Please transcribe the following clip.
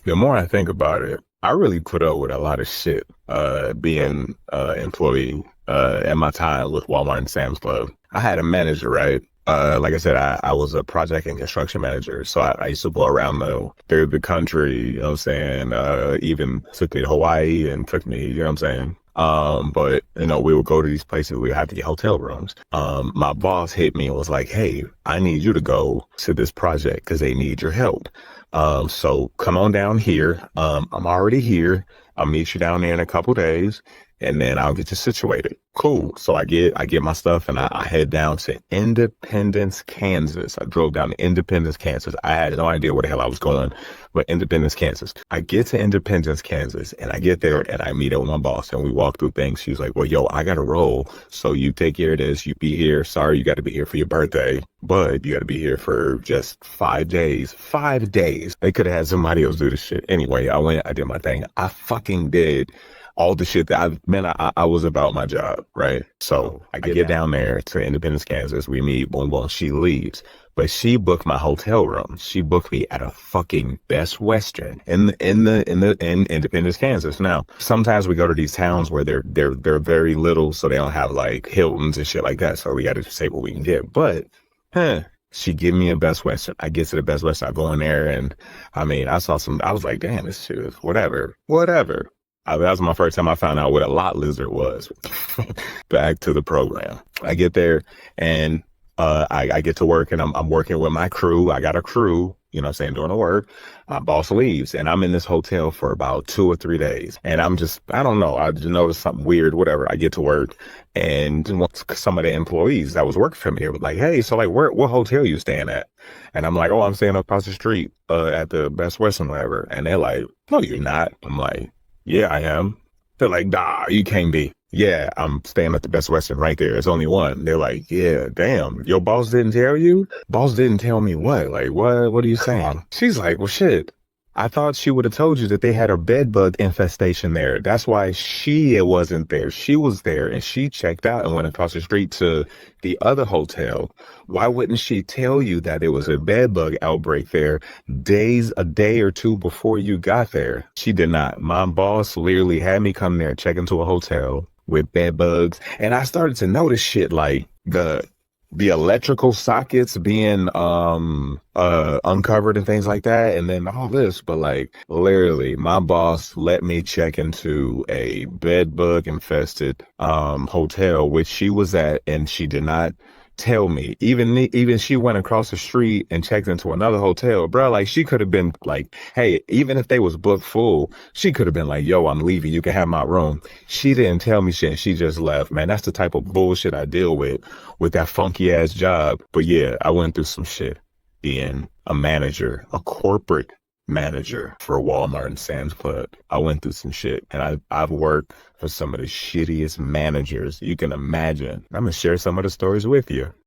The more I think about it, I really put up with a lot of shit, being employee, at my time with Walmart and Sam's Club. I had a manager, right? Like I said, I was a project and construction manager. So I used to go around through the country, you know what I'm saying? Even took me to Hawaii and took me, you know what I'm saying? But you know, we would go to these places, we would have to get hotel rooms. My boss hit me and was like, "Hey, I need you to go to this project because they need your help. So come on down here. I'm already here. I'll meet you down there in a couple days and then I'll get you situated." Cool. So I get my stuff and I head down to Independence, Kansas. I drove down to Independence, Kansas. I had no idea where the hell I was going, but Independence, Kansas. I get to Independence, Kansas, and I get there and I meet up with my boss and we walk through things. She was like, "Well, yo, I got to roll. So you take care of this. You be here. Sorry, you got to be here for your birthday, but you got to be here for just 5 days. 5 days. They could have had somebody else do this shit." Anyway, I went, I did my thing. I fucking did all the shit that I was about my job, right? So I get down there to Independence, Kansas. We meet, boom, boom. She leaves, but she booked my hotel room. She booked me at a fucking Best Western in Independence, Kansas. Now, sometimes we go to these towns where they're very little, so they don't have like Hiltons and shit like that. So we got to say what we can get. But, she give me a Best Western. I get to the Best Western. I go in there and I mean, I was like, damn, this shit is whatever. That was my first time I found out what a lot lizard was. Back to the program. I get there and I get to work and I'm working with my crew. I got a crew, you know what I'm saying, doing the work. My boss leaves and I'm in this hotel for about 2 or 3 days. And I don't know. I just noticed something weird, whatever. I get to work and some of the employees that was working for me were like, "Hey, so like, what hotel you staying at?" And I'm like, "Oh, I'm staying across the street, at the Best Western, whatever." And they're like, "No, you're not." I'm like, "Yeah, I am." They're like, "Nah, you can't be." "Yeah, I'm staying at the Best Western right there. It's only one." They're like, "Yeah, damn. Your boss didn't tell you?" "Boss didn't tell me what? Like, what are you saying?" She's like, "Well, shit. I thought she would have told you that they had a bed bug infestation there. That's why she wasn't there. She was there and she checked out and went across the street to the other hotel. Why wouldn't she tell you that it was a bed bug outbreak there a day or two before you got there?" She did not. My boss literally had me come there, check into a hotel with bed bugs. And I started to notice shit like the electrical sockets being uncovered and things like that, and then all this. But like literally my boss let me check into a bed bug infested hotel which she was at, and she did not tell me. Even she went across the street and checked into another hotel, bro. Like she could have been like, "Hey," even if they was booked full, she could have been like, "Yo, I'm leaving, you can have my room." She didn't tell me shit. She just left, man. That's the type of bullshit I deal with that funky ass job. But yeah, I went through some shit being a manager, a corporate manager for Walmart and Sam's Club. I went through some shit, and I've worked for some of the shittiest managers you can imagine. I'm gonna share some of the stories with you.